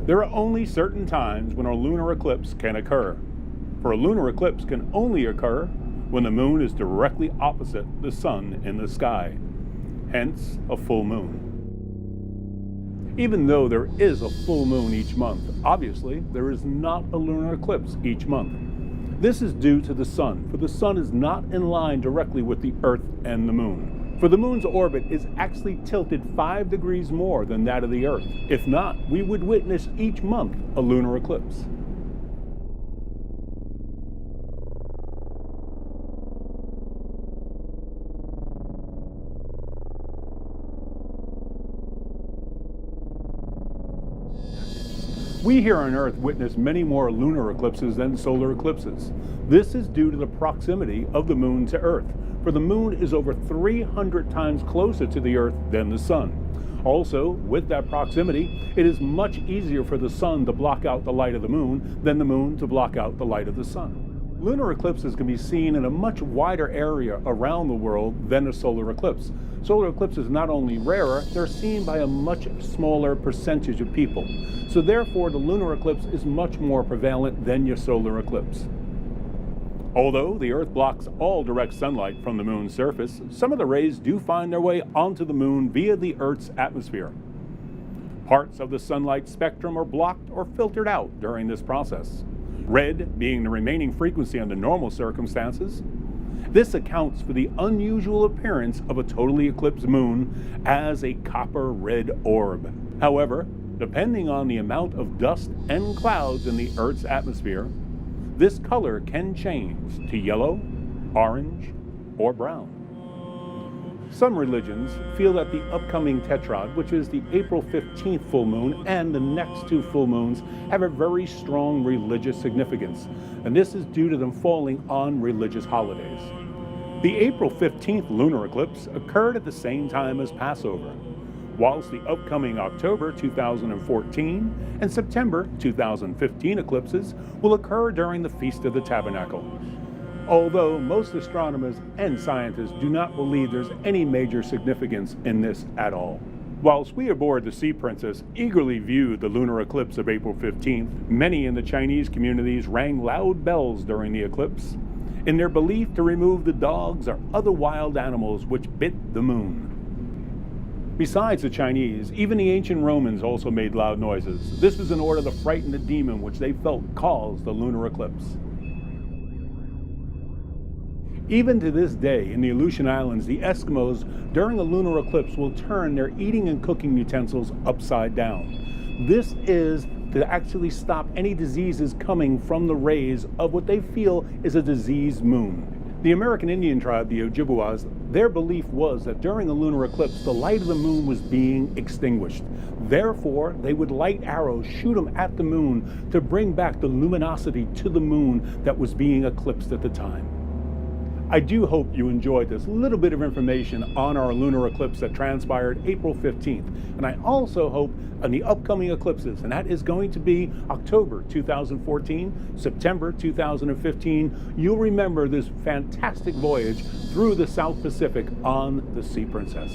There are only certain times when a lunar eclipse can occur. For a lunar eclipse can only occur when the moon is directly opposite the sun in the sky, hence a full moon. Even though there is a full moon each month, obviously there is not a lunar eclipse each month. This is due to the sun, for the sun is not in line directly with the Earth and the moon. For the moon's orbit is actually tilted 5 degrees more than that of the Earth. If not, we would witness each month a lunar eclipse. We here on Earth witness many more lunar eclipses than solar eclipses. This is due to the proximity of the moon to Earth, for the moon is over 300 times closer to the Earth than the sun. Also, with that proximity, it is much easier for the sun to block out the light of the moon than the moon to block out the light of the sun. Lunar eclipses can be seen in a much wider area around the world than a solar eclipse. Solar eclipses are not only rarer, they're seen by a much smaller percentage of people. So therefore, the lunar eclipse is much more prevalent than your solar eclipse. Although the Earth blocks all direct sunlight from the moon's surface, some of the rays do find their way onto the moon via the Earth's atmosphere. Parts of the sunlight spectrum are blocked or filtered out during this process. Red being the remaining frequency under normal circumstances. This accounts for the unusual appearance of a totally eclipsed moon as a copper red orb. However, depending on the amount of dust and clouds in the Earth's atmosphere, this color can change to yellow, orange, or brown. Some religions feel that the upcoming tetrad, which is the April 15th full moon, and the next 2 full moons have a very strong religious significance, and this is due to them falling on religious holidays. The April 15th lunar eclipse occurred at the same time as Passover, whilst the upcoming October 2014 and September 2015 eclipses will occur during the Feast of the Tabernacle. Although most astronomers and scientists do not believe there's any major significance in this at all. Whilst we aboard the Sea Princess eagerly viewed the lunar eclipse of April 15th, many in the Chinese communities rang loud bells during the eclipse in their belief to remove the dogs or other wild animals which bit the moon. Besides the Chinese, even the ancient Romans also made loud noises. This was in order to frighten the demon which they felt caused the lunar eclipse. Even to this day, in the Aleutian Islands, the Eskimos during a lunar eclipse will turn their eating and cooking utensils upside down. This is to actually stop any diseases coming from the rays of what they feel is a diseased moon. The American Indian tribe, the Ojibwas, their belief was that during a lunar eclipse, the light of the moon was being extinguished. Therefore, they would light arrows, shoot them at the moon to bring back the luminosity to the moon that was being eclipsed at the time. I do hope you enjoyed this little bit of information on our lunar eclipse that transpired April 15th. And I also hope on the upcoming eclipses, and that is going to be October 2014, September 2015, you'll remember this fantastic voyage through the South Pacific on the Sea Princess.